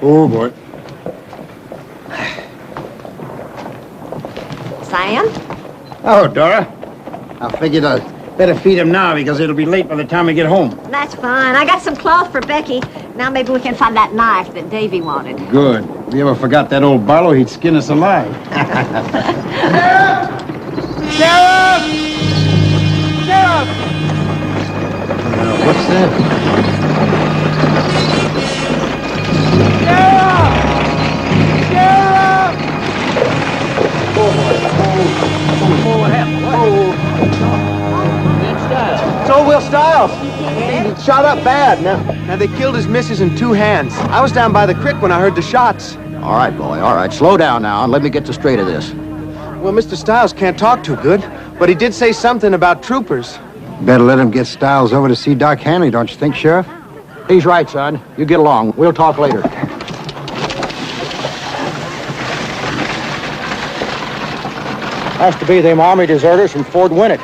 Oh, boy. Sam? Oh, Dora. I figured I'd better feed him now because it'll be late by the time we get home. That's fine. I got some cloth for Becky. Now maybe we can find that knife that Davy wanted. Good. If we ever forgot that old Barlow, he'd skin us alive. Sheriff! Sheriff! What's that? Sheriff! Sheriff! What happened? It's old Will Stiles. He shot up bad. Now they killed his missus in 2 hands. I was down by the creek when I heard the shots. All right, boy, all right. Slow down now and let me get the straight of this. Well, Mr. Stiles can't talk too good, but he did say something about troopers. Better let him get Stiles over to see Doc Hanley, don't you think, Sheriff? He's right, son. You get along. We'll talk later. Has to be them Army deserters from Fort Winnett.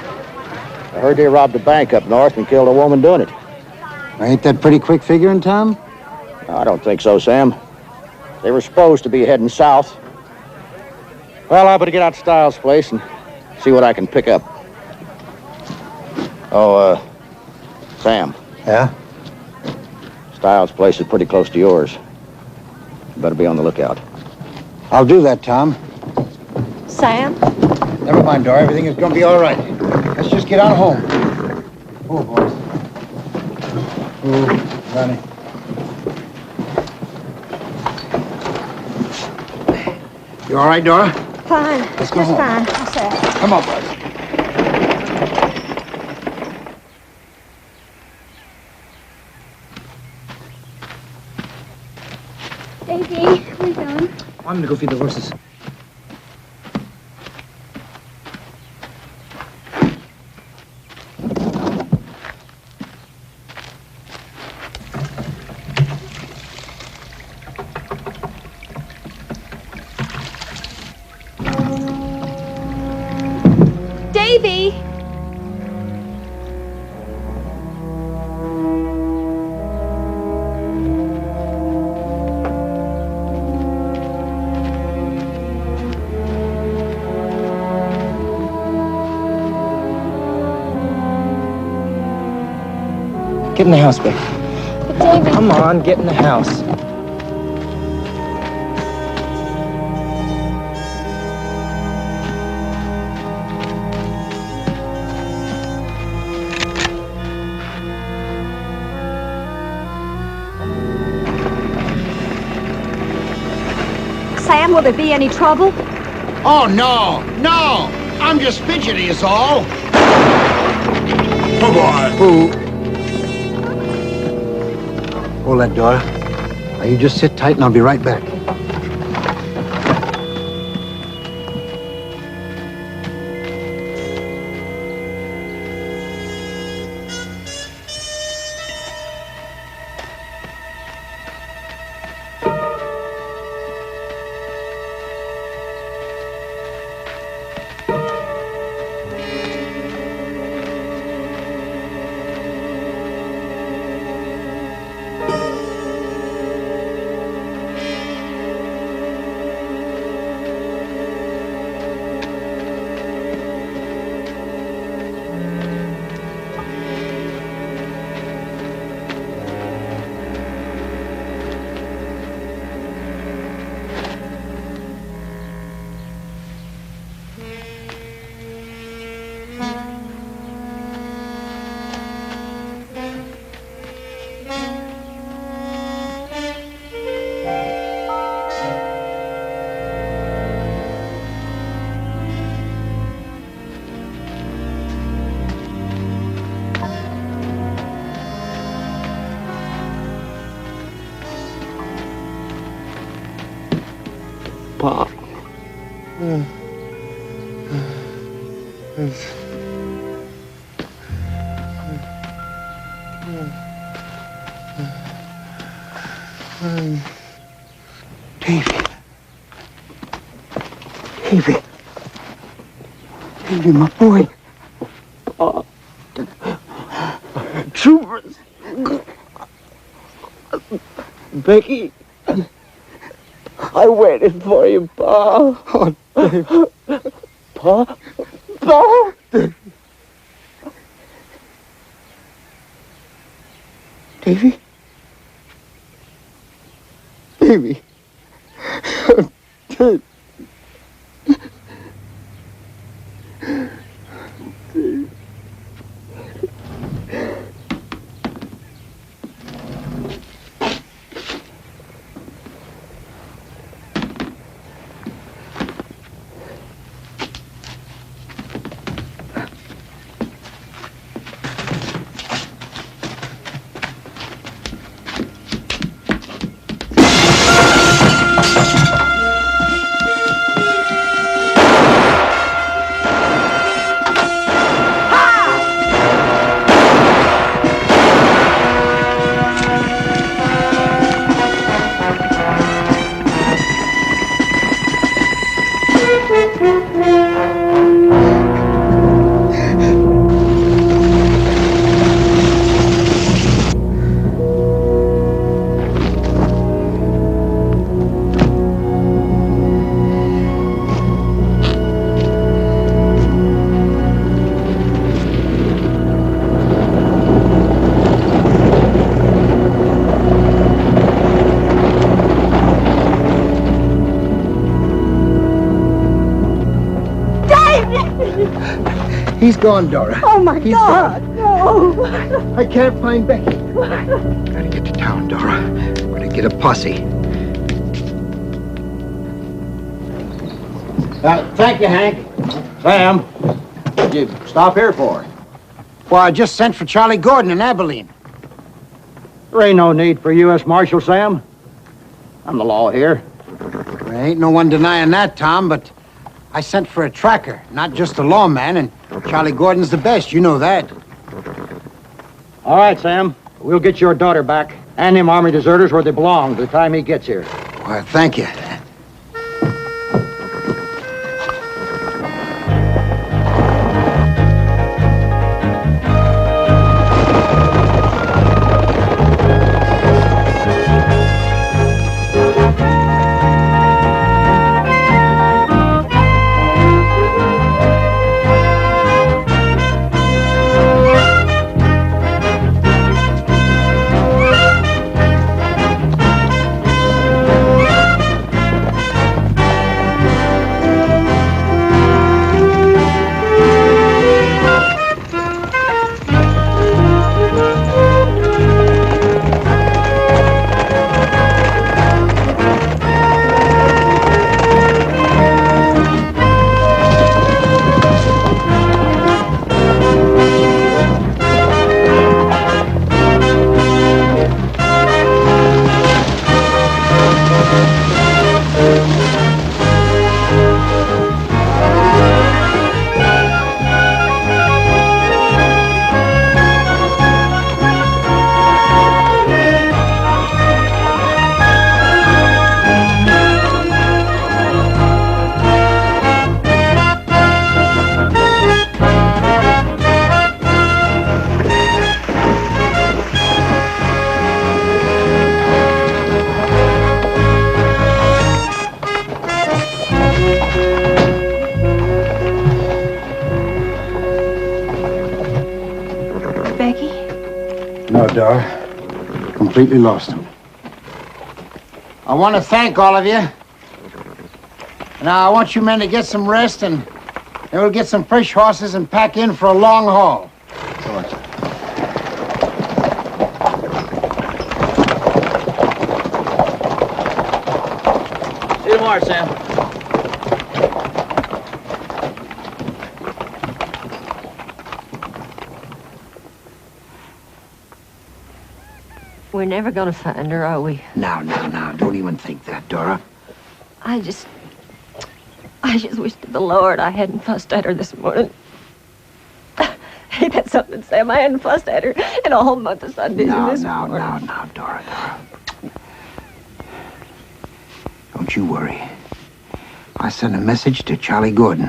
I heard they robbed a bank up north and killed a woman doing it. Ain't that pretty quick figuring, Tom? I don't think so, Sam. They were supposed to be heading south. Well, I better get out to Stiles' place and see what I can pick up. Oh, Sam. Yeah? Stiles' place is pretty close to yours. You better be on the lookout. I'll do that, Tom. Sam? Never mind, Dora. Everything is going to be all right. Let's just get on home. Oh, boys. Oh, Ronnie. You all right, Dora? Fine. Let's go Just home. fine. I'll say. Come on, boys. Davy, where are you going? I'm gonna go feed the horses. Davy! Get in the house, Becky. But Davy... Come on, get in the house. Sam, will there be any trouble? Oh, no. No. I'm just fidgety is all. Oh, boy. Hold that, Dora. Now, you just sit tight and I'll be right back. Pop. Davy, my boy. Troopers. Becky. I waited for you, Pa. Oh, Dave. Pa? Pa? Davy? Davy? Dave. He's gone, Dora. Oh, my He's God. gone. No. I can't find Becky. Gotta get to town, Dora. Gotta get a posse. Thank you, Hank. Sam, what'd you stop here for? Well, I just sent for Charlie Gordon in Abilene. There ain't no need for US Marshal, Sam. I'm the law here. There ain't no one denying that, Tom, but I sent for a tracker, not just a lawman, and Charlie Gordon's the best, you know that. All right, Sam. We'll get your daughter back and them army deserters where they belong by the time he gets here. Well, thank you. No, Dora. Completely lost him. I want to thank all of you. Now, I want you men to get some rest, and then we'll get some fresh horses and pack in for a long haul. See you tomorrow, Sam. We're never gonna find her, are we? Now, don't even think that, Dora. I just wish to the Lord I hadn't fussed at her this morning. Ain't that something, Sam? I hadn't fussed at her in a whole month of Sundays. Now, Dora. Don't you worry. I sent a message to Charlie Gordon.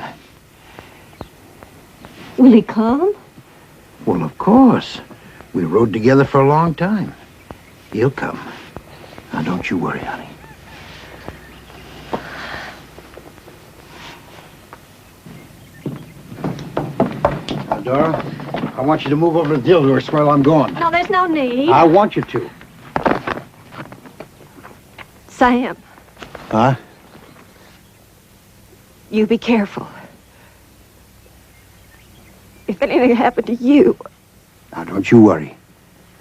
Will he come? Well, of course. We rode together for a long time. He'll come. Now, don't you worry, honey. Dora, I want you to move over to Dildorf's while I'm gone. No, there's no need. I want you to. Sam, Huh? you be careful. If anything happened to you, Now, don't you worry.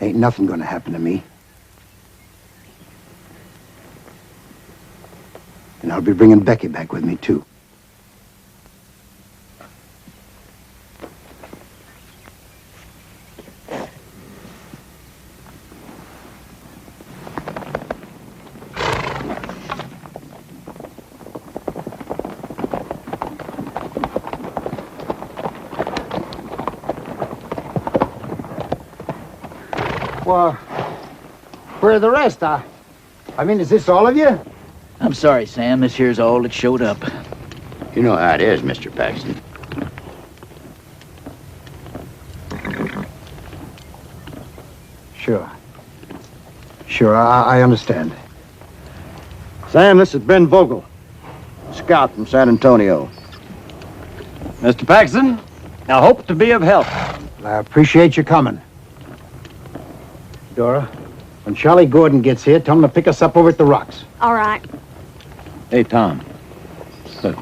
Ain't nothing gonna happen to me. And I'll be bringing Becky back with me, too. Well, where are the rest? I mean, is this all of you? I'm sorry, Sam. This here's all that showed up. You know how it is, Mr. Paxton. Sure. Sure, I understand. Sam, this is Ben Vogel, scout from San Antonio. Mr. Paxton, I hope to be of help. I appreciate you coming. Dora, when Charlie Gordon gets here, tell him to pick us up over at the rocks. all right. Hey, Tom. Look.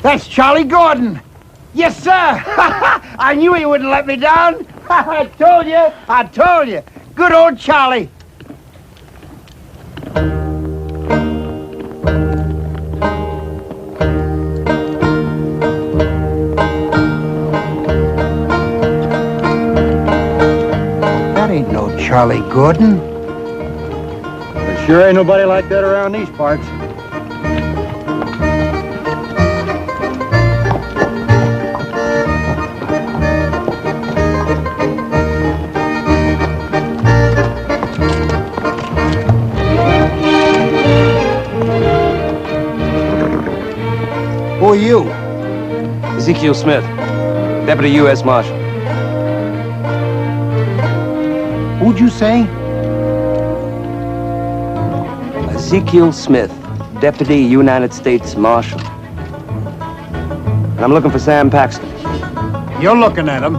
That's Charlie Gordon. Yes, sir. I knew he wouldn't let me down. I told you. I told you. Good old Charlie. That ain't no Charlie Gordon. There sure ain't nobody like that around these parts. Who are you? Ezekiel Smith, Deputy US Marshal. Who'd you say? Ezekiel Smith, Deputy United States Marshal. I'm looking for Sam Paxton. You're looking at him.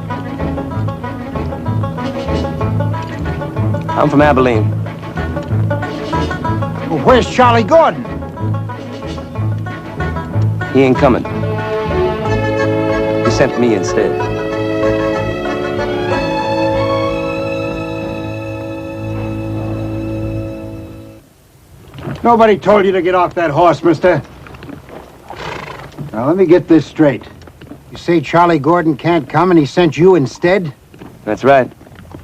I'm from Abilene. Well, where's Charlie Gordon? He ain't coming. He sent me instead. Nobody told you to get off that horse, mister. Now, let me get this straight. You say Charlie Gordon can't come and he sent you instead? That's right.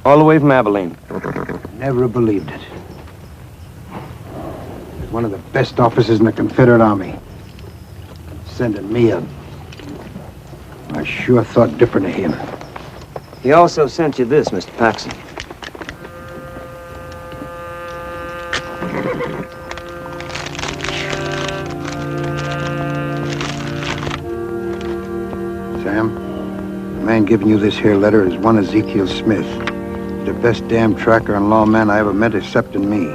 All the way from Abilene. Never believed it. He's one of the best officers in the Confederate Army. Sending me up. I sure thought different of him. He also sent you this, Mr. Paxton. Sam, the man giving you this here letter is one Ezekiel Smith. He's the best damn tracker and lawman I ever met except in me.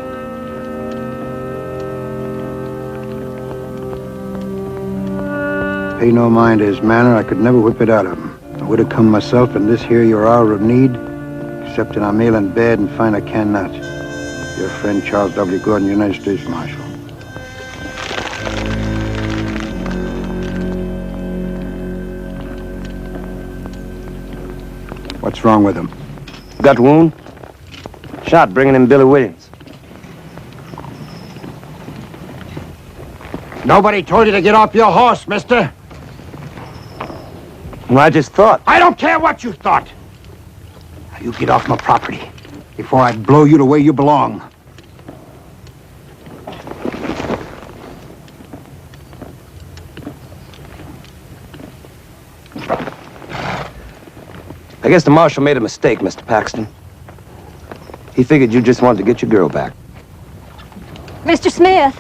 Pay no mind to his manner, I could never whip it out of him. I would have come myself in this here your hour of need, except that I'm ill in bed and find I cannot. Your friend Charles W. Gordon, United States Marshal. What's wrong with him? Gut wound? Shot bringing in Billy Williams. Nobody told you to get off your horse, mister. Well, I just thought. I don't care what you thought. Now you get off my property before I blow you the way you belong. I guess the marshal made a mistake, Mr. Paxton. He figured you just wanted to get your girl back. Mr. Smith,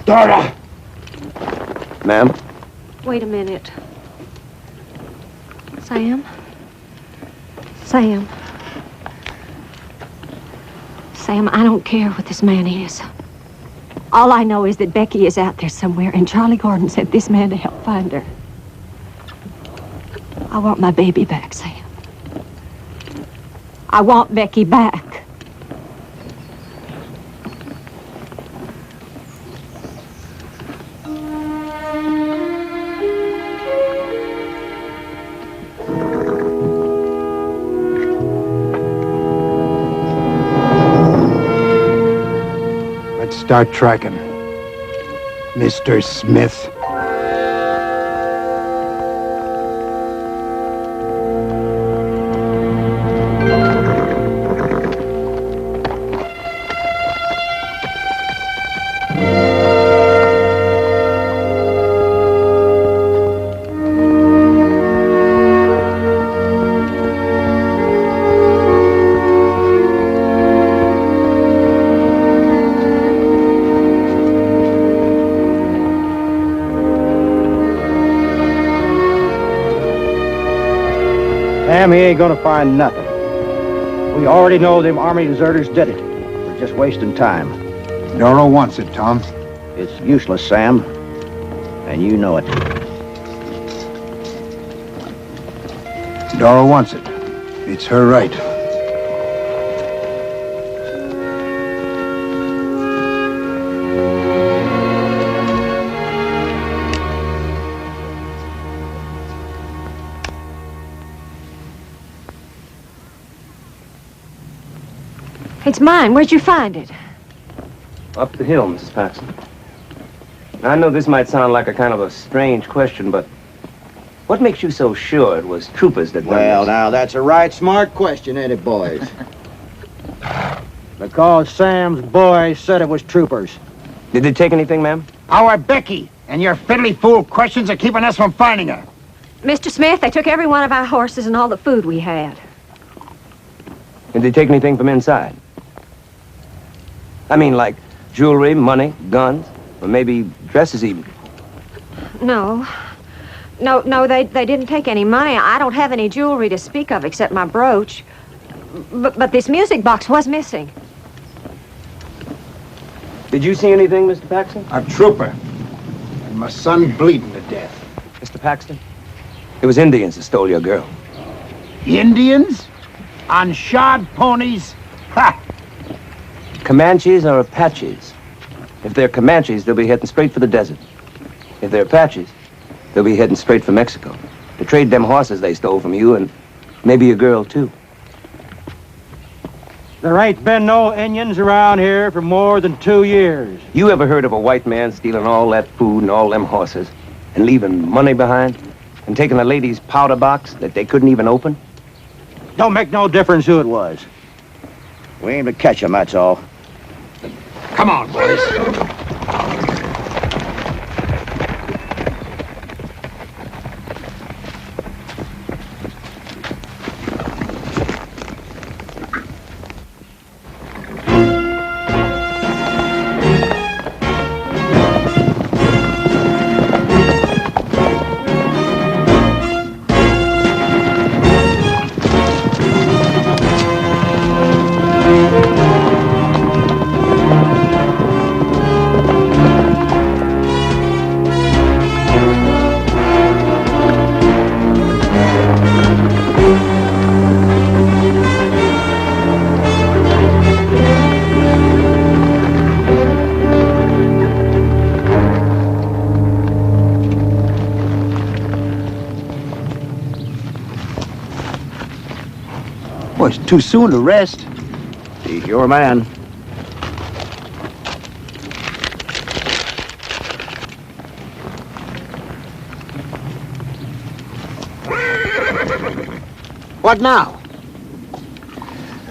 Dora! Ma'am? wait a minute. Sam? Sam? Sam, I don't care what this man is. All I know is that Becky is out there somewhere, and Charlie Gordon sent this man to help find her. I want my baby back, Sam. I want Becky back. Let's start tracking. Mr. Smith. Sam, he ain't gonna find nothing. We already know them Army deserters did it. We're just wasting time. Doro wants it, Tom. It's useless, Sam. And you know it. Doro wants it. It's her right. It's mine. Where'd you find it? Up the hill, Mrs. Paxton. I know this might sound like a kind of a strange question, but what makes you so sure it was troopers that done Well, this? now, that's a right smart question, ain't it, boys? Because Sam's boys said it was troopers. Did they take anything, ma'am? Our Becky, and your fiddly fool questions are keeping us from finding her. Mr. Smith, they took every one of our horses and all the food we had. Did they take anything from inside? I mean, like jewelry, money, guns, or maybe dresses even. No. No, they didn't take any money. I don't have any jewelry to speak of except my brooch. But this music box was missing. Did you see anything, Mr. Paxton? A trooper. And my son bleeding to death. Mr. Paxton? It was Indians that stole your girl. Indians? On shod ponies? Ha! Comanches or Apaches? If they're Comanches, they'll be heading straight for the desert. If they're Apaches, they'll be heading straight for Mexico to trade them horses they stole from you and maybe your girl, too. There ain't been no Indians around here for more than 2 years. You ever heard of a white man stealing all that food and all them horses and leaving money behind and taking a lady's powder box that they couldn't even open? Don't make no difference who it was. We aim to catch him, that's all. Come on, boys. Boy, it's too soon to rest. He's your man. What now?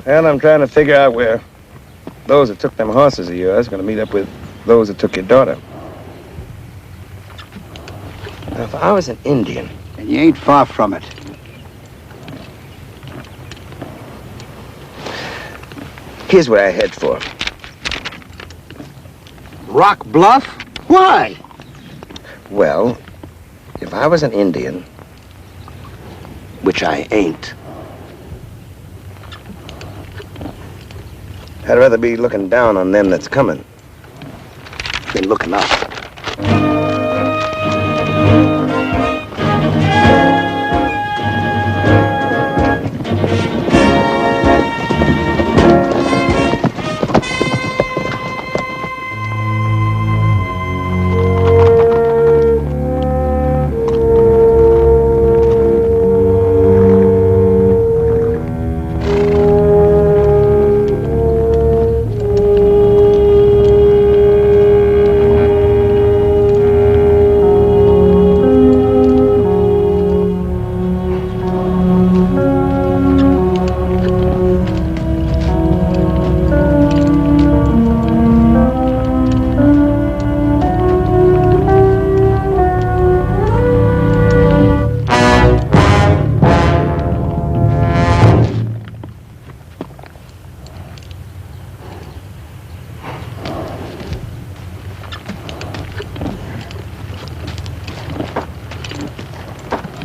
Well, I'm trying to figure out where those that took them horses of yours are going to meet up with those that took your daughter. Now, if I was an Indian... And you ain't far from it. Here's what I head for. Rock Bluff? Why? Well, if I was an Indian, which I ain't, I'd rather be looking down on them that's coming than looking up.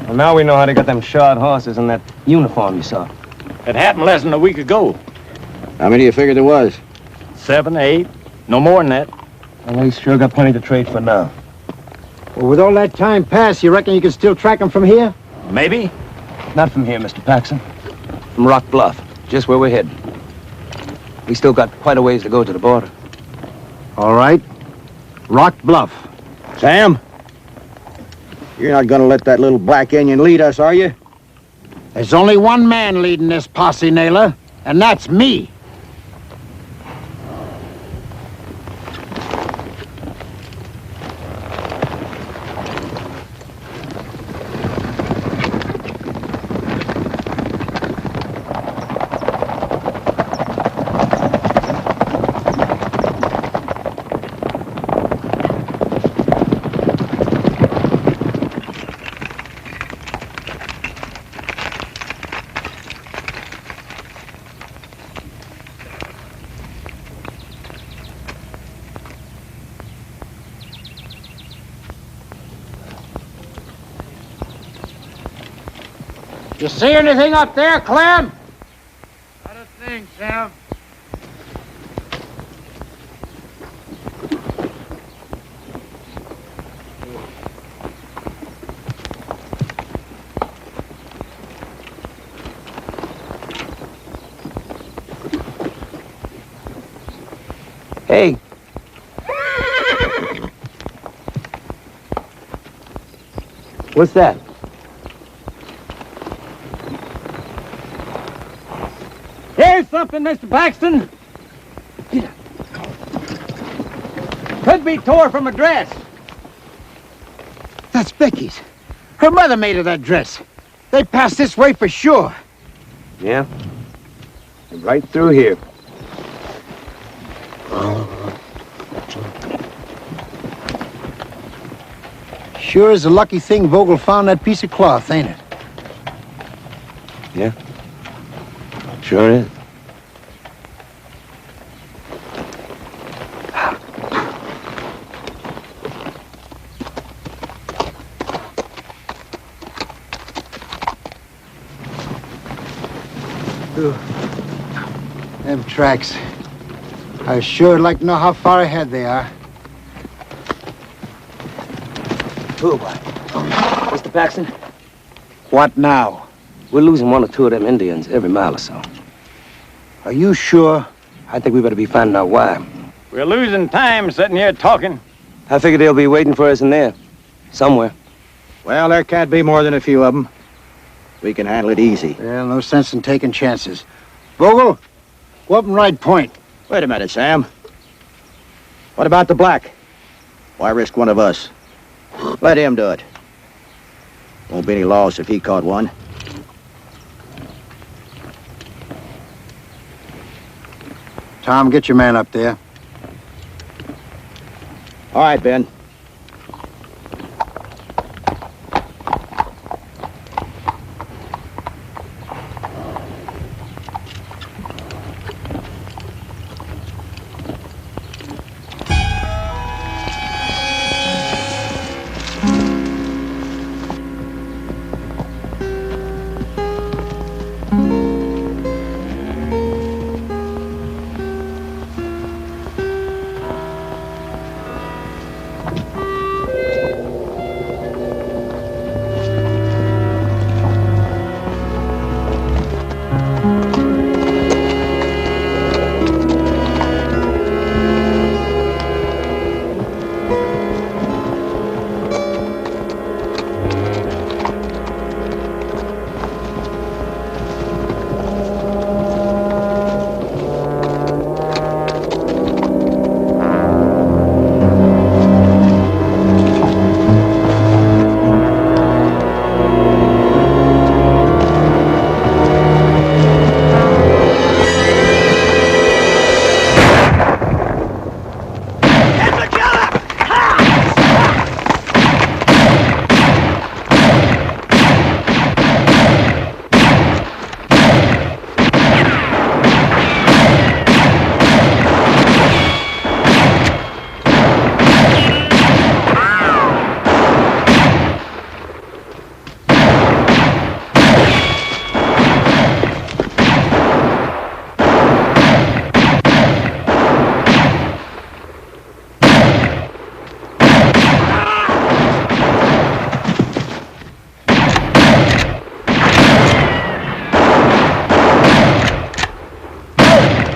Well, now we know how to get them shod horses and that uniform you saw. It happened less than a week ago. How many do you figure there was? 7, 8, no more than that. Well, we sure got plenty to trade for now. Well, with all that time passed, you reckon you can still track them from here? Maybe. Not from here, Mr. Paxson. From Rock Bluff, just where we're heading. We still got quite a ways to go to the border. All right. Rock Bluff. Sam? You're not gonna let that little black Indian lead us, are you? There's only one man leading this posse, Naylor, and that's me. You see anything up there, Clem? Not a thing, Sam. Hey. What's that? Here's something, Mr. Paxton. Could be tore from a dress. That's Becky's. Her mother made her that dress. They passed this way for sure. Yeah? Right through here. Sure is a lucky thing Vogel found that piece of cloth, ain't it? Yeah? Sure is. Them tracks. I sure like to know how far ahead they are. Oh, boy. Mr. Paxton? What now? We're losing one or two of them Indians every mile or so. Are you sure? I think we better be finding out why. We're losing time sitting here talking. I figure they'll be waiting for us in there. Somewhere. Well, there can't be more than a few of them. We can handle it easy. Well, no sense in taking chances. Vogel, go up and ride point. Wait a minute, Sam. What about the black? Why risk one of us? Let him do it. Won't be any loss if he caught one. Tom, get your man up there. All right, Ben.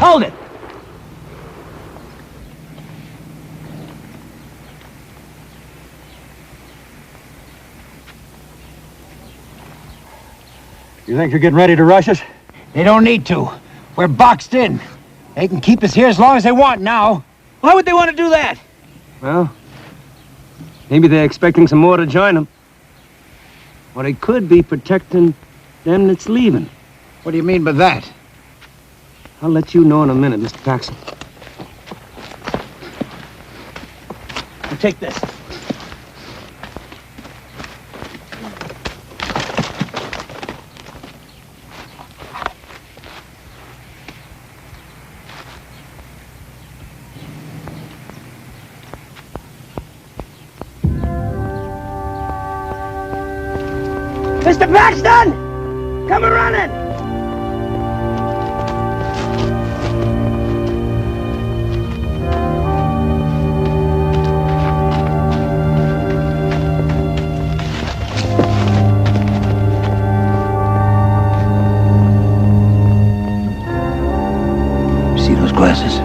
Hold it! You think you're getting ready to rush us? They don't need to. We're boxed in. They can keep us here as long as they want now. Why would they want to do that? Well, maybe they're expecting some more to join them. Or they could be protecting them that's leaving. What do you mean by that? I'll let you know in a minute, Mr. Paxton. You take this. Mr. Paxton! Come a-running! See those glasses?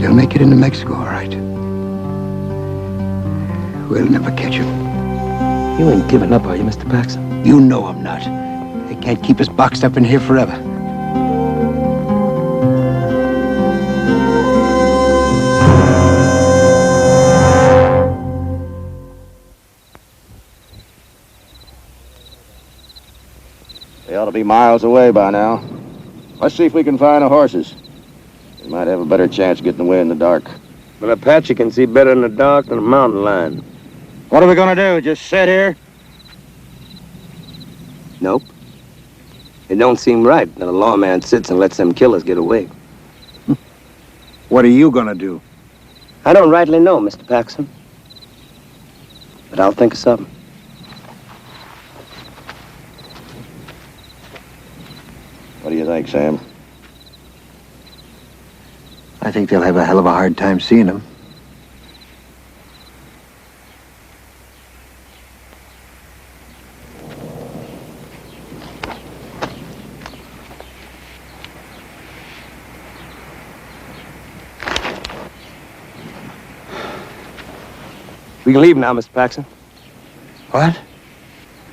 They'll make it into Mexico, all right. We'll never catch them. You ain't giving up, are you, Mr. Paxton? You know I'm not. They can't keep us boxed up in here forever. They ought to be miles away by now. Let's see if we can find the horses. We might have a better chance getting away in the dark. An Apache can see better in the dark than a mountain lion. What are we gonna do? Just sit here? Nope. It don't seem right that a lawman sits and lets them killers get away. What are you gonna do? I don't rightly know, Mr. Paxton. But I'll think of something. What do you think, Sam? I think they'll have a hell of a hard time seeing him. We can leave now, Mr. Paxton. What?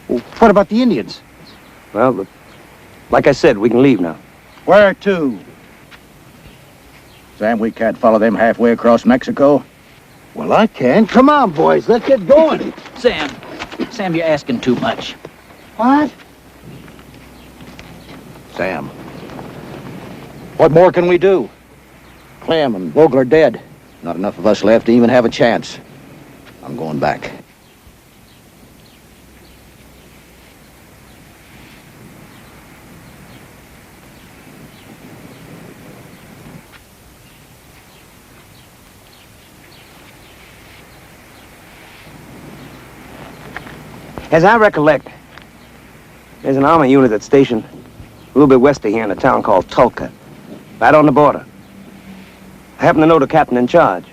Well, what about the Indians? Well, like I said, we can leave now. Where to? Sam, we can't follow them halfway across Mexico. Well, I can. Come on, boys. Let's get going. Sam, you're asking too much. What? Sam, what more can we do? Clem and Vogel are dead. Not enough of us left to even have a chance. I'm going back. As I recollect, there's an army unit that's stationed a little bit west of here in a town called Tulca, right on the border. I happen to know the captain in charge.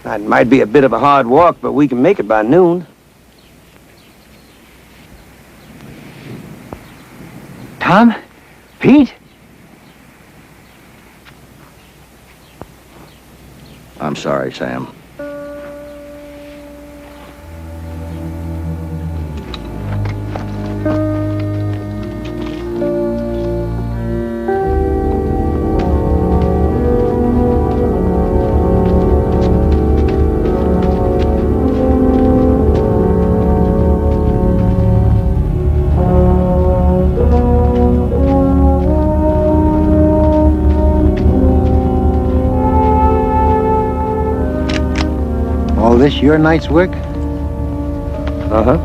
It might be a bit of a hard walk, but we can make it by noon. Tom? Pete? I'm sorry, Sam. All this your night's work? Uh-huh.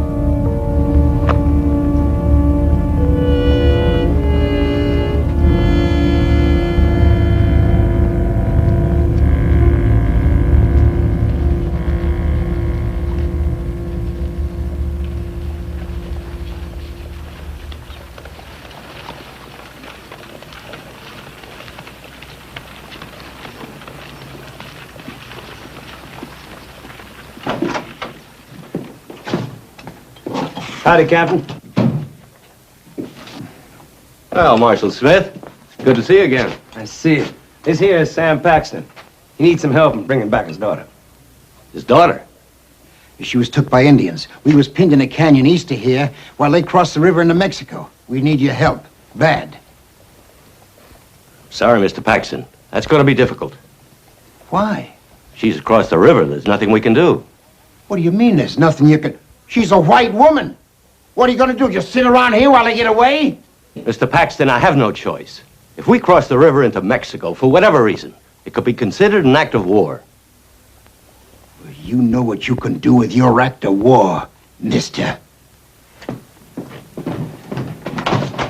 Howdy, Captain. Well, Marshal Smith, good to see you again. I see it. This here is Sam Paxton. He needs some help in bringing back his daughter. His daughter? She was took by Indians. We was pinned in a canyon east of here while they crossed the river into Mexico. We need your help. Bad. Sorry, Mr. Paxton. That's going to be difficult. Why? She's across the river. There's nothing we can do. What do you mean there's nothing you can... She's a white woman. What are you going to do, just sit around here while they get away? Mr. Paxton, I have no choice. If we cross the river into Mexico, for whatever reason, it could be considered an act of war. Well, you know what you can do with your act of war, mister.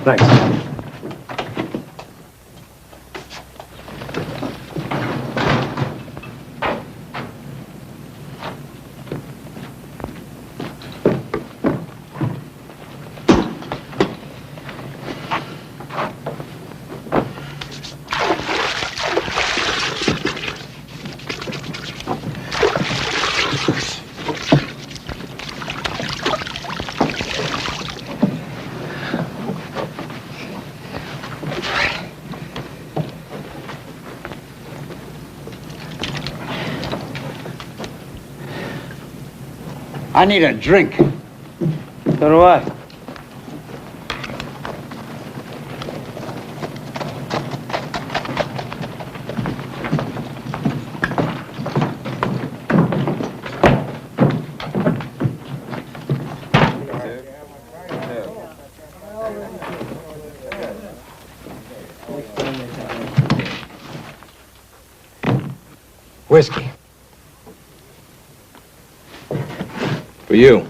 Thanks. I need a drink. So do I. Whiskey. For you.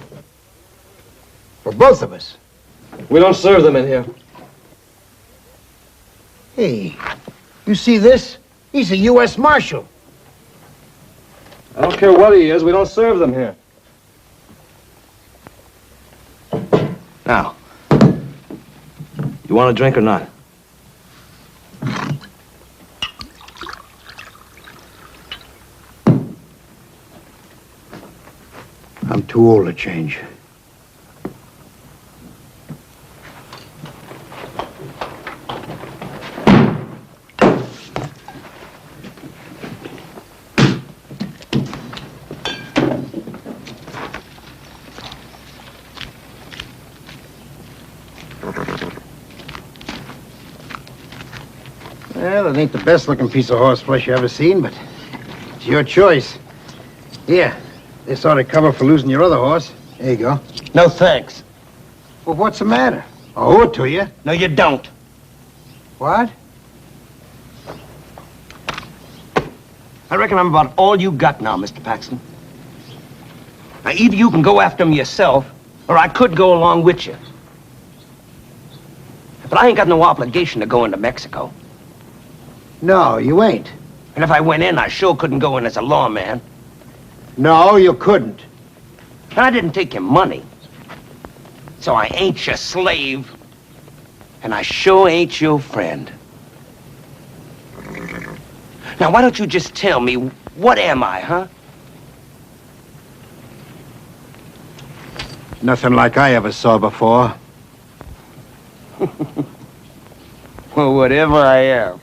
For both of us. We don't serve them in here. Hey, you see this? He's a US Marshal. I don't care what he is. We don't serve them here. Now, you want a drink or not? I'm too old to change. Well, it ain't the best looking piece of horseflesh you ever seen, but it's your choice. Here. This ought to cover for losing your other horse. There you go. No thanks. Well, what's the matter? I'll owe it to you. No, you don't. What? I reckon I'm about all you got now, Mr. Paxton. Now, either you can go after him yourself, or I could go along with you. But I ain't got no obligation to go into Mexico. No, you ain't. And if I went in, I sure couldn't go in as a lawman. No, you couldn't. And I didn't take your money. So I ain't your slave. And I sure ain't your friend. Now, why don't you just tell me, what am I, huh? Nothing like I ever saw before. Well, whatever I am,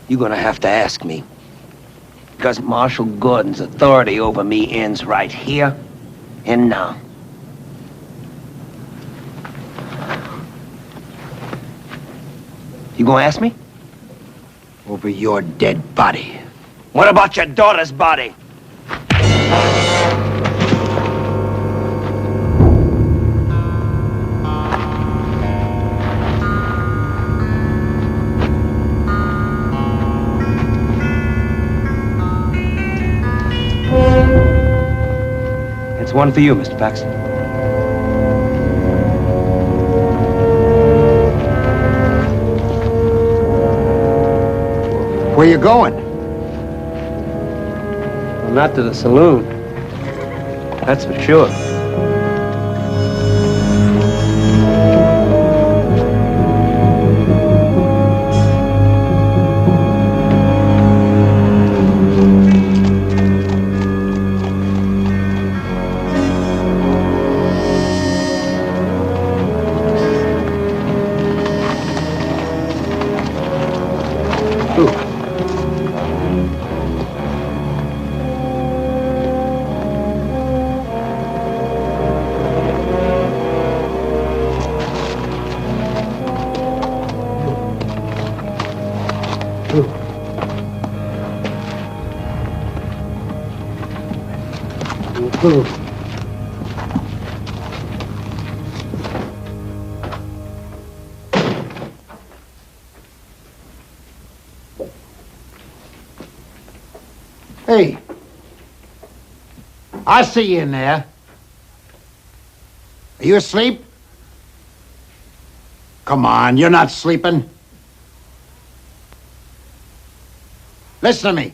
you're gonna have to ask me. Because Marshal Gordon's authority over me ends right here and now. You gonna ask me? Over your dead body. What about your daughter's body? It's one for you, Mr. Paxton. Where you going? Well, not to the saloon. That's for sure. Hey. I see you in there. Are you asleep? Come on, you're not sleeping. Listen to me.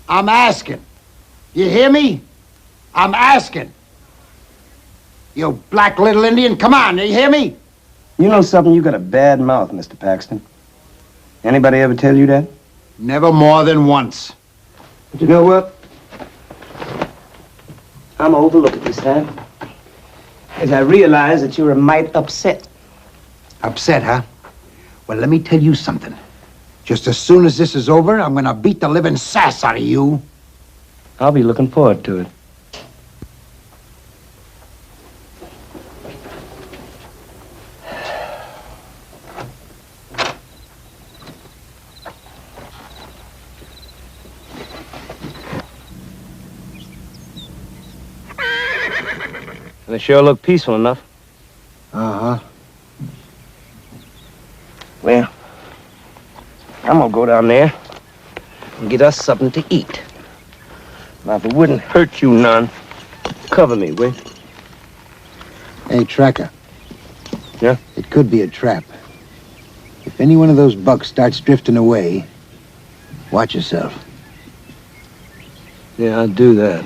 I'm asking. You hear me? I'm asking. You black little Indian, come on, you hear me? You know something? You got a bad mouth, Mr. Paxton. Anybody ever tell you that? Never more than once. But you know what? I'm gonna overlook it this time. As I realize that you're a mite upset. Upset, huh? Well, let me tell you something. Just as soon as this is over, I'm gonna beat the living sass out of you. I'll be looking forward to it. They sure look peaceful enough. Uh-huh. Well, I'm gonna go down there and get us something to eat. Now, if it wouldn't hurt you none, cover me, will you? Hey, Tracker. Yeah? It could be a trap. If any one of those bucks starts drifting away, watch yourself. Yeah, I'll do that.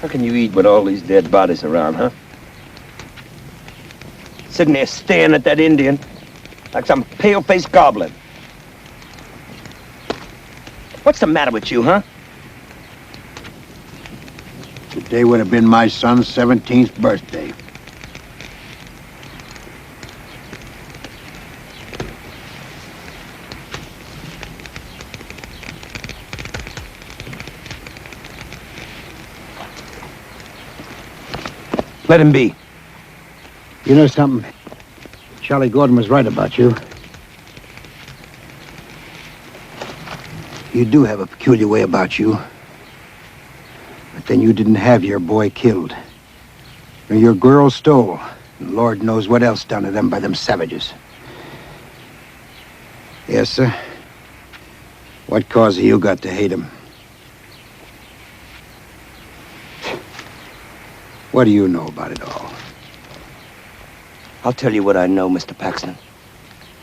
How can you eat with all these dead bodies around, huh? Sitting there staring at that Indian like some pale-faced goblin. What's the matter with you, huh? Today would have been my son's 17th birthday. Let him be. You know something? Charlie Gordon was right about you. You do have a peculiar way about you. But then you didn't have your boy killed. Or your girl stole. And Lord knows what else done to them by them savages. Yes, sir. What cause have you got to hate him? What do you know about it all? I'll tell you what I know, Mr. Paxton.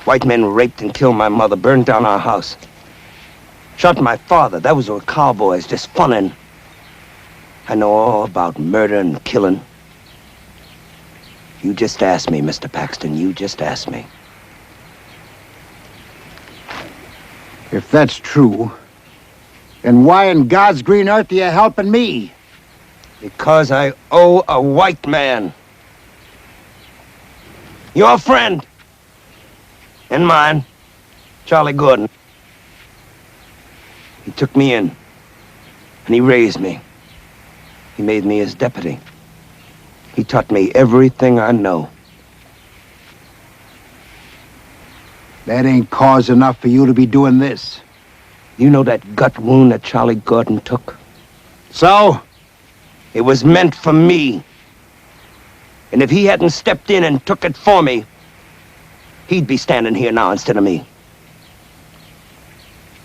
White men raped and killed my mother, burned down our house. Shot my father. That was our cowboys just funning. I know all about murder and killing. You just ask me, Mr. Paxton. You just ask me. If that's true, And why in God's green earth are you helping me? Because I owe a white man. Your friend. And mine, Charlie Gordon. He took me in, and he raised me. He made me his deputy. He taught me everything I know. That ain't cause enough for you to be doing this. You know that gut wound that Charlie Gordon took? So? It was meant for me. And if he hadn't stepped in and took it for me, he'd be standing here now instead of me.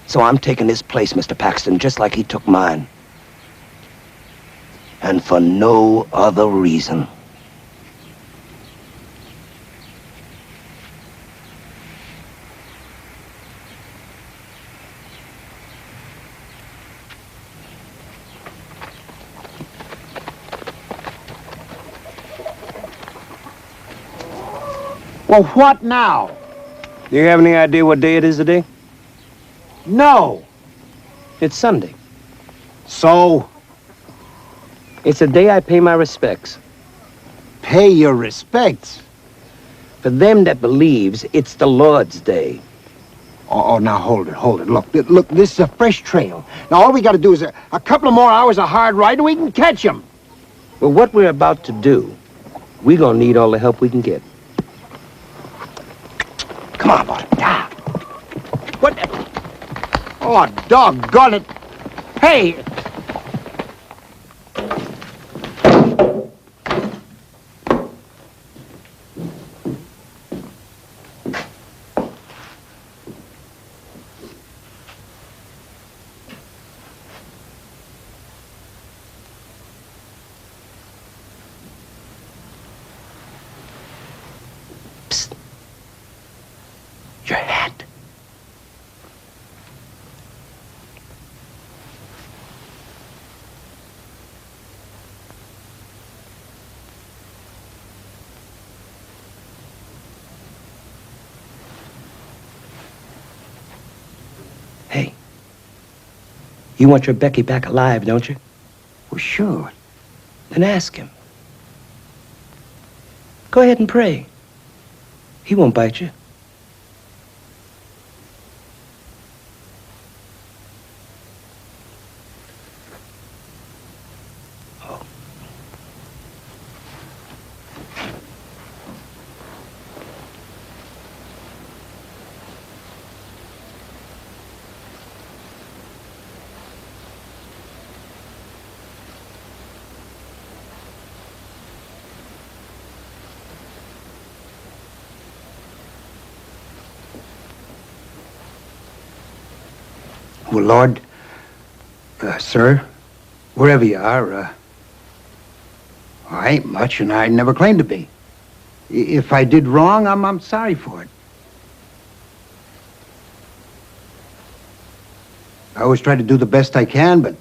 So I'm taking his place, Mr. Paxton, just like he took mine. And for no other reason. Well, what now? Do you have any idea what day it is today? No. It's Sunday. So? It's the day I pay my respects. Pay your respects? For them that believes, it's the Lord's Day. Oh, now hold it. Look, this is a fresh trail. Now, all we got to do is a couple of more hours of hard ride and we can catch him. Well, what we're about to do, we're gonna need all the help we can get. Come on, boy. Ah. What? Oh, doggone it. Hey! Your hat. Hey, you want your Becky back alive, don't you? Well, sure. Then ask him. Go ahead and pray. He won't bite you. Well, Lord, sir, wherever you are, I ain't much and I never claimed to be. If I did wrong, I'm sorry for it. I always try to do the best I can, but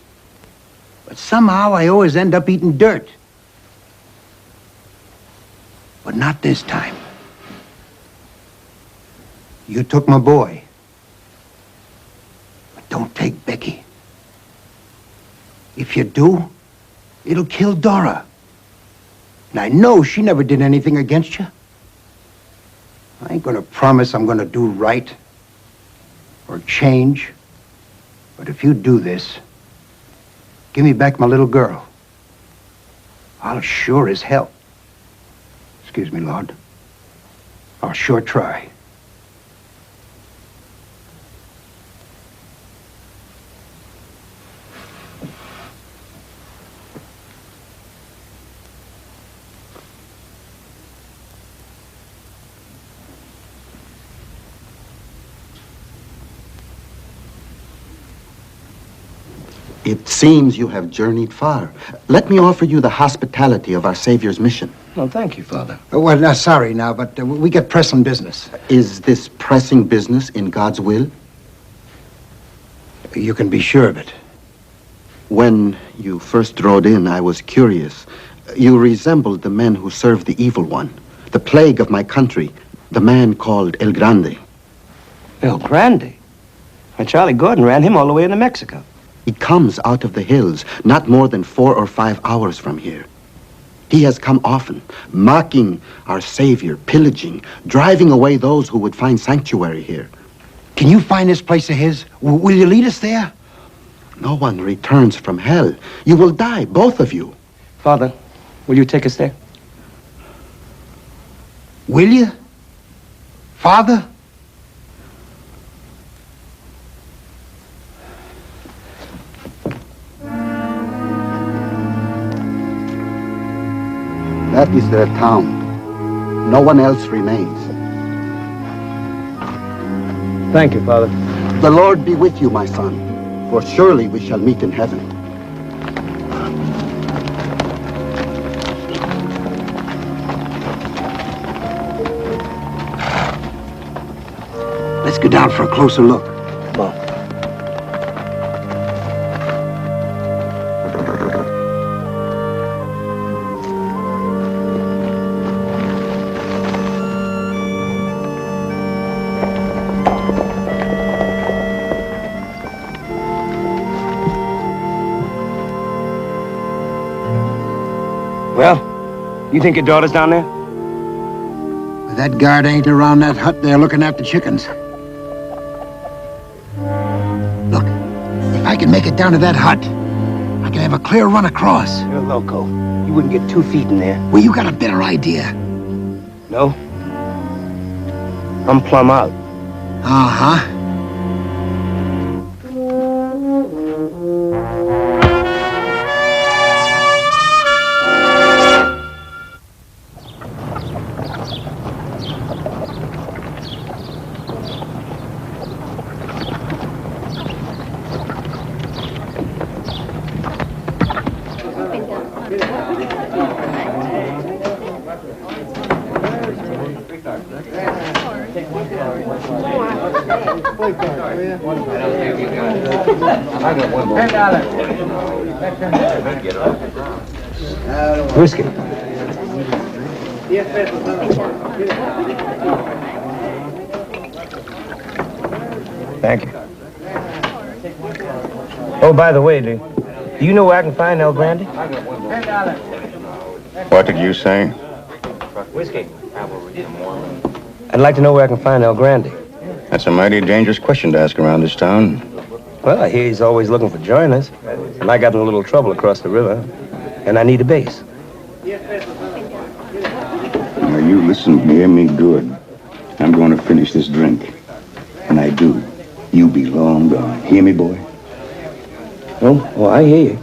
somehow I always end up eating dirt. But not this time. You took my boy. Don't take Becky. If you do, it'll kill Dora. And I know she never did anything against you. I ain't gonna promise I'm gonna do right or change. But if you do this, give me back my little girl. I'll sure as hell. Excuse me, Lord. I'll sure try. It seems you have journeyed far. Let me offer you the hospitality of our Savior's mission. Oh, thank you, Father. Well, now, sorry now, but we got pressing business. Is this pressing business in God's will? You can be sure of it. When you first rode in, I was curious. You resembled the men who served the evil one, the plague of my country, the man called El Grande. El Grande? And Charlie Gordon ran him all the way into Mexico. He comes out of the hills, not more than 4 or 5 hours from here. He has come often, mocking our Savior, pillaging, driving away those who would find sanctuary here. Can you find this place of his? Will you lead us there? No one returns from hell. You will die, both of you. Father, will you take us there? Will you? Father? That is their town. No one else remains. Thank you, Father. The Lord be with you, my son, for surely we shall meet in heaven. Let's go down for a closer look. Come on. Well, you think your daughter's down there? That guard ain't around that hut there looking at the chickens. Look, if I can make it down to that hut, I can have a clear run across. You're loco. You wouldn't get 2 feet in there. Well, you got a better idea. No? I'm plumb out. Uh-huh. Whiskey. Thank you. Oh, by the way, do you know where I can find El Grande? What did you say? Whiskey. I'd like to know where I can find El Grande. That's a mighty dangerous question to ask around this town. Well, I hear he's always looking for joiners, and I got in a little trouble across the river, and I need a base. Now, you listen to me good. I'm going to finish this drink. When I do, you be long gone. Hear me, boy? Oh, I hear you.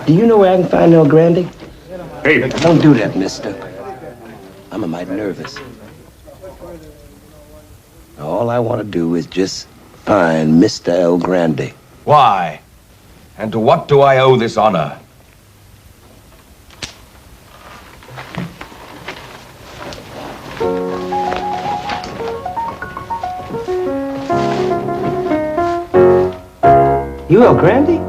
Do you know where I can find El Grande? Hey, Don't do that, mister. I'm a mite nervous. All I want to do is just find Mr. El Grande. Why? And to what do I owe this honor? You El Grande?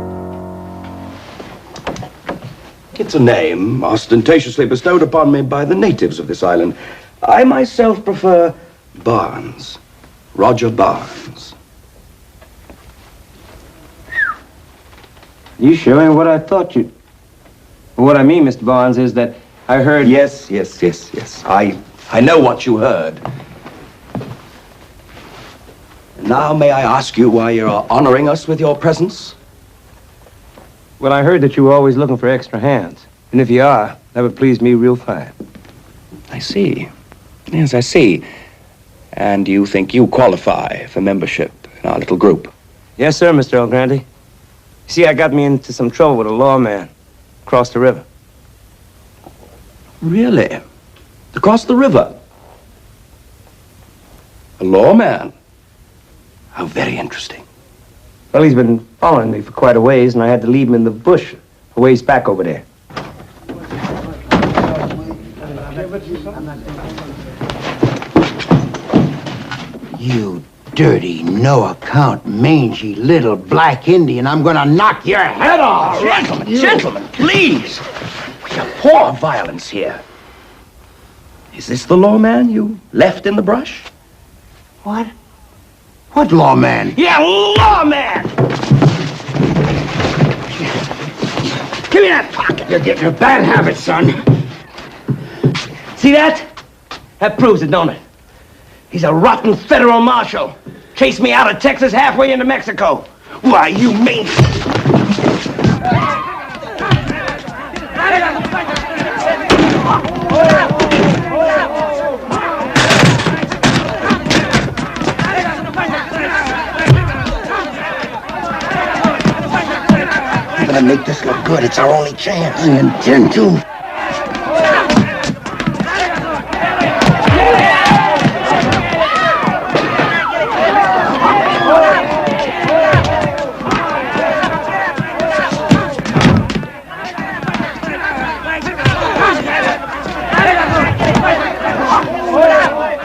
It's a name ostentatiously bestowed upon me by the natives of this island. I myself prefer Barnes. Roger Barnes. You sure ain't what I thought you... What I mean, Mr. Barnes, is that I heard... Yes. I know what you heard. Now may I ask you why you're honoring us with your presence? Well, I heard that you were always looking for extra hands. And if you are, that would please me real fine. I see. Yes, I see. And you think you qualify for membership in our little group? Yes, sir, Mr. El Grande. See, I got me into some trouble with a lawman across the river. Really? Across the river? A lawman? How very interesting. Well, he's been following me for quite a ways, and I had to leave him in the bush a ways back over there. You dirty, no-account, mangy little black Indian. I'm gonna knock your head off! Gentlemen, please! We abhor violence here. Is this the lawman you left in the brush? What? What lawman? Yeah, lawman! Give me that pocket. You're getting a bad habit, son. See that? That proves it, don't it? He's a rotten federal marshal. Chased me out of Texas halfway into Mexico. Why, you mean... We're gonna make this look good. It's our only chance. I intend to.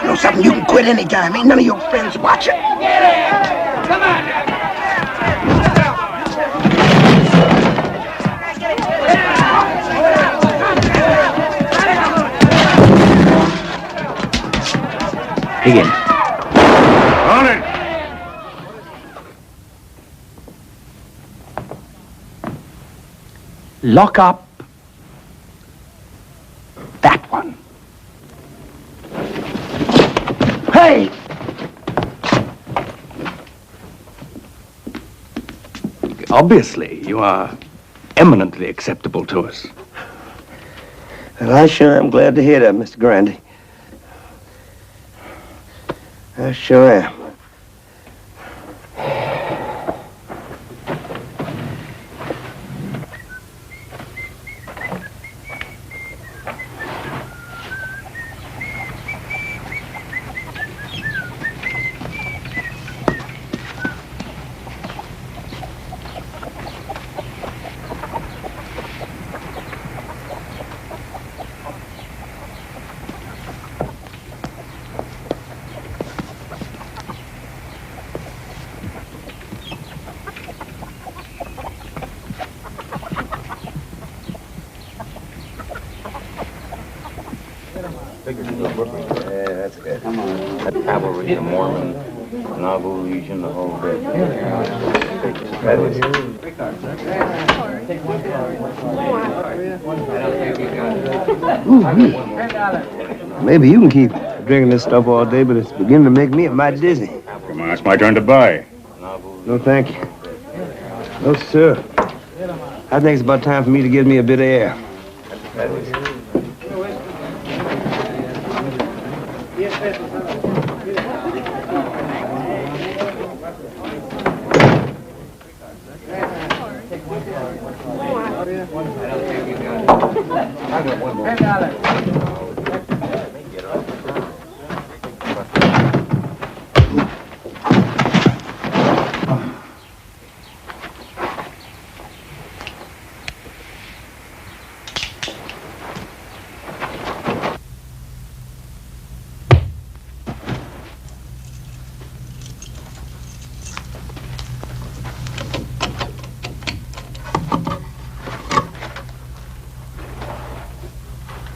You know something? You can quit anytime. Ain't none of your friends watching. Come on! Begin. On it! Lock up that one. Hey! Obviously, you are eminently acceptable to us. Well, I sure am glad to hear that, Mr. Grundy. I sure am. Yeah, that's good. That cavalry, the Mormon, novel legion, the whole bit. That was Maybe you can keep drinking this stuff all day, but it's beginning to make me mighty dizzy. Come on, it's my turn to buy. No, thank you. No, sir. I think it's about time for me to get me a bit of air.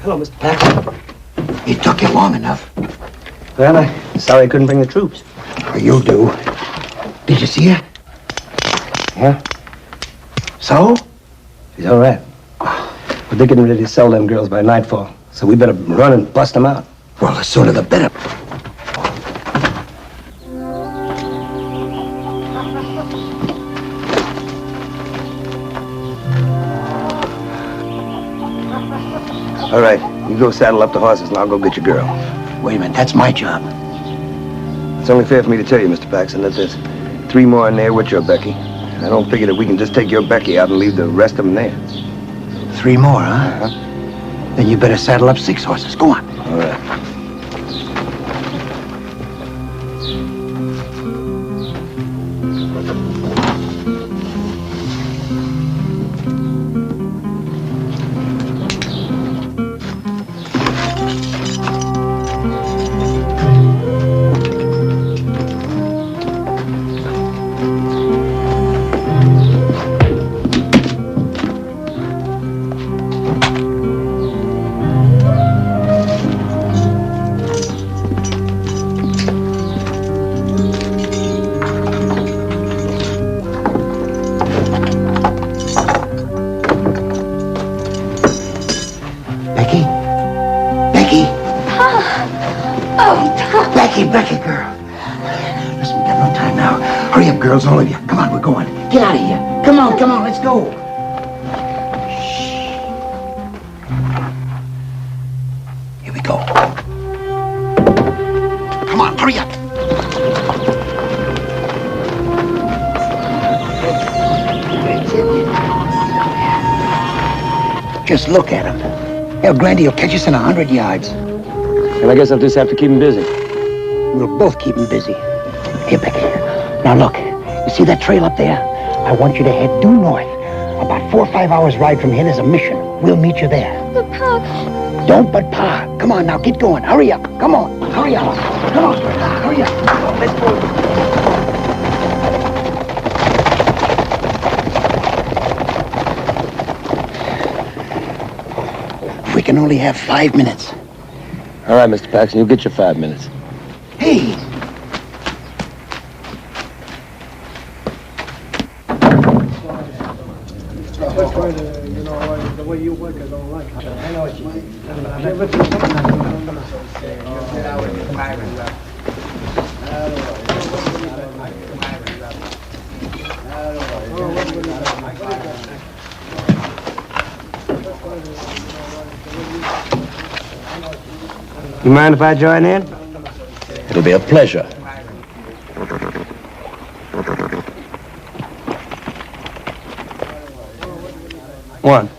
Hello, Mr. Paxton. It took you long enough. Well, I'm sorry I couldn't bring the troops. Oh, you'll do. Did you see her? Yeah? So? She's all right. But they're getting ready to sell them girls by nightfall, so we better run and bust them out. Well, the sooner the better. All right, you go saddle up the horses and I'll go get your girl. Wait a minute, that's my job. It's only fair for me to tell you, Mr. Paxton, that there's 3 more in there with your Becky. And I don't figure that we can just take your Becky out and leave the rest of them there. 3 more, huh? Then you better saddle up 6 horses. Go on. All right. Becky, girl. Listen, we got no time now. Hurry up, girls, all of you. Come on, we're going. Get out of here. Come on, let's go. Here we go. Come on, hurry up. Just look at him. Hell, Grandy will catch us in 100 yards. And I guess I'll just have to keep him busy. We'll both keep him busy. Here, Becky. Now look, you see that trail up there? I want you to head due north. About 4 or 5 hours ride from here, there's a mission. We'll meet you there. But Pa... Don't but Pa. Come on now, get going. Hurry up. Come on. Hurry up. Come on. Hurry up. Let's go. We can only have 5 minutes. All right, Mr. Paxton, you'll get your 5 minutes. Hey! The way you work, I don't like it. I know what you mean. You mind if I join in? It'll be a pleasure. One.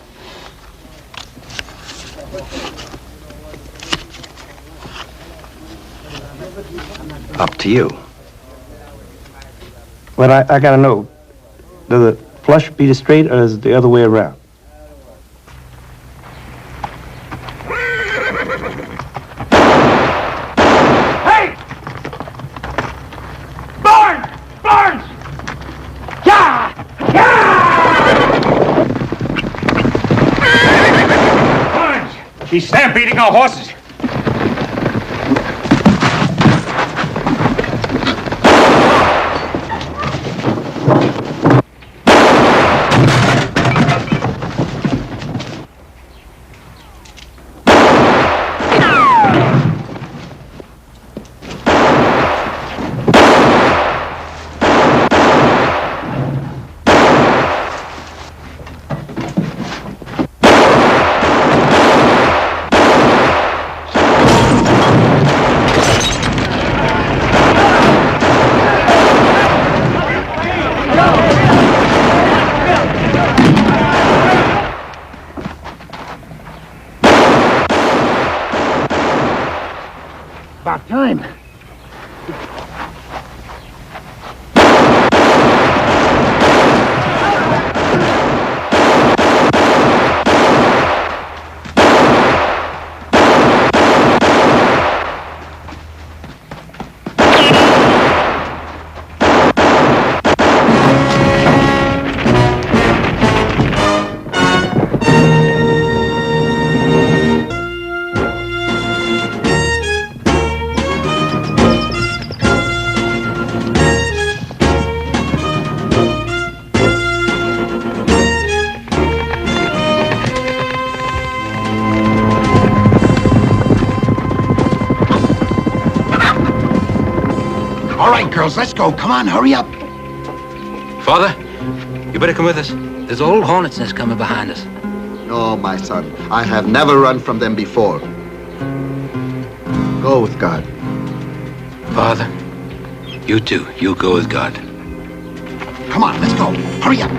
Up to you. Well, I gotta know. Does the flush beat it straight or is it the other way around? He's stampeding our horses. About time. All right, girls, let's go. Come on, hurry up. Father, you better come with us. There's a whole hornet's nest coming behind us. No, my son. I have never run from them before. Go with God. Father, you too. You go with God. Come on, let's go. Hurry up.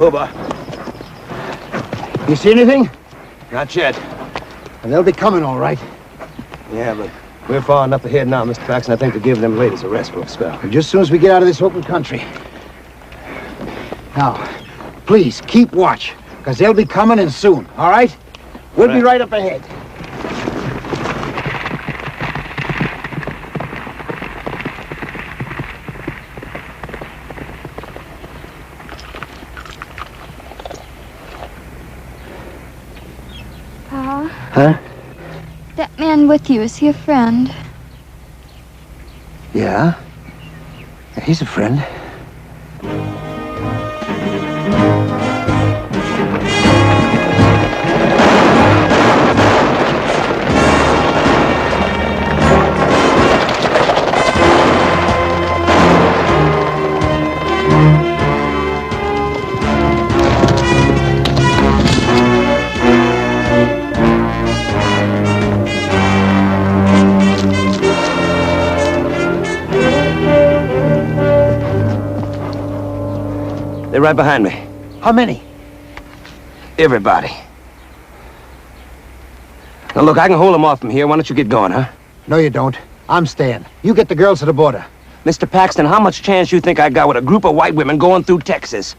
Booba. You see anything? Not yet. And they'll be coming, all right. Yeah, but we're far enough ahead now, Mr. Paxton, I think to give them ladies a rest for a spell. And just as soon as we get out of this open country. Now, please, keep watch, because they'll be coming in soon, all right? We'll be right up ahead. Pa. Huh? That man with you, is he a friend? Yeah. He's a friend. They're right behind me. How many? Everybody. Now, look, I can hold them off from here. Why don't you get going, huh? No, you don't. I'm staying. You get the girls to the border. Mr. Paxton, how much chance you think I got with a group of white women going through Texas?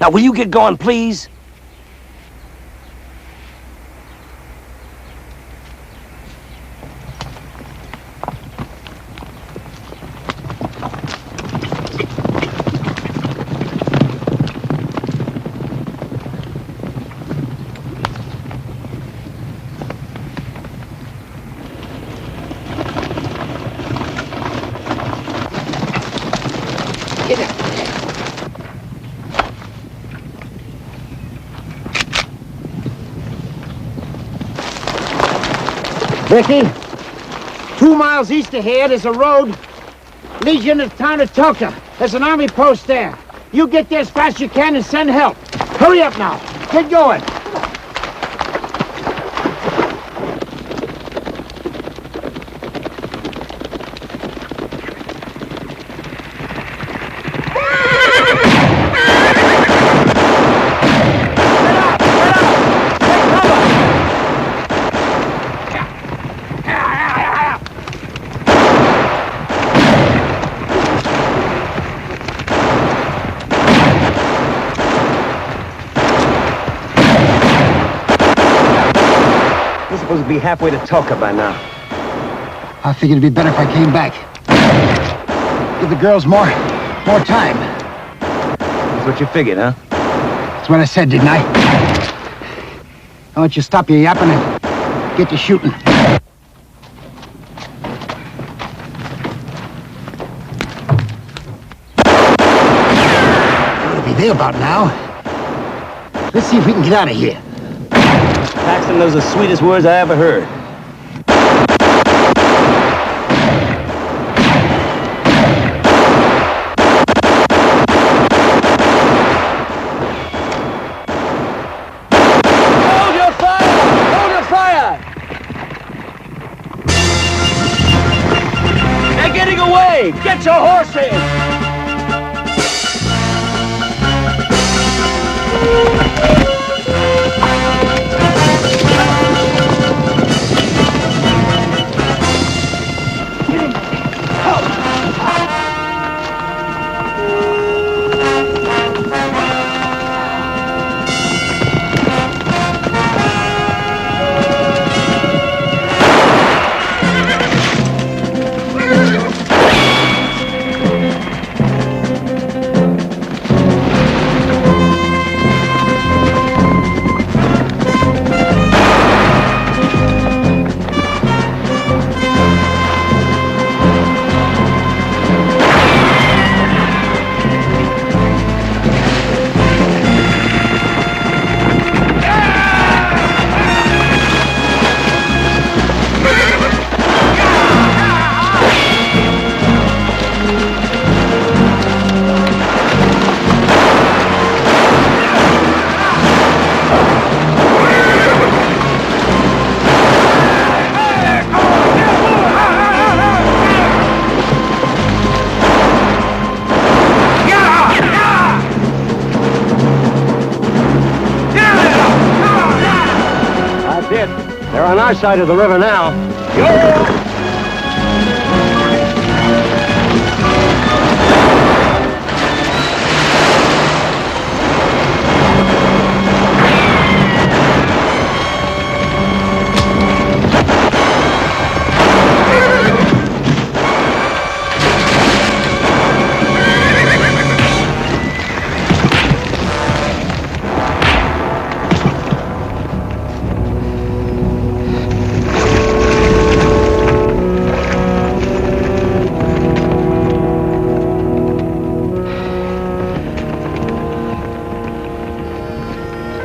Now, will you get going, please? Vicky, 2 miles east of here, there's a road leads you into the town of Tulka. There's an army post there. You get there as fast as you can and send help. Hurry up now. Get going. Supposed to be halfway to Tulka by now. I figured it'd be better if I came back. Give the girls more time. That's what you figured, huh? That's what I said, didn't I? Why don't you stop your yapping and get to shooting? What are we there about now? Let's see if we can get out of here. Paxton knows the sweetest words I ever heard. Hold your fire! Hold your fire! They're getting away! Get your horses! They're on our side of the river now.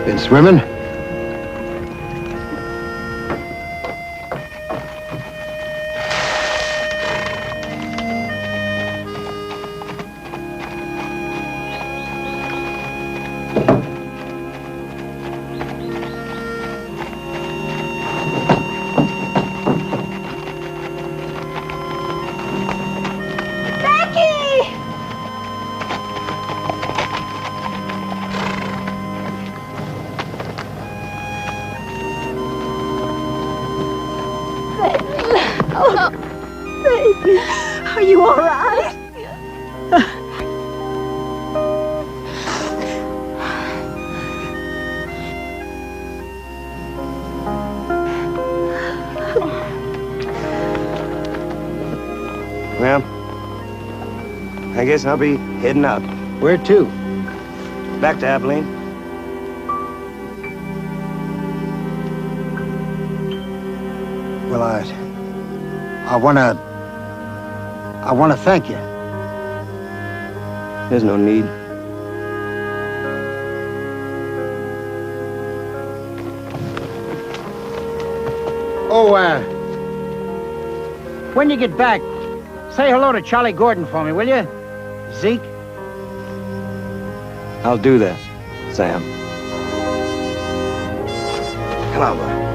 Been swimming? Are you all right? Well, I guess I'll be heading out. Where to? Back to Abilene. Well, I want to thank you. There's no need. Oh, when you get back, say hello to Charlie Gordon for me, will you? Zeke? I'll do that, Sam. Come on, boy.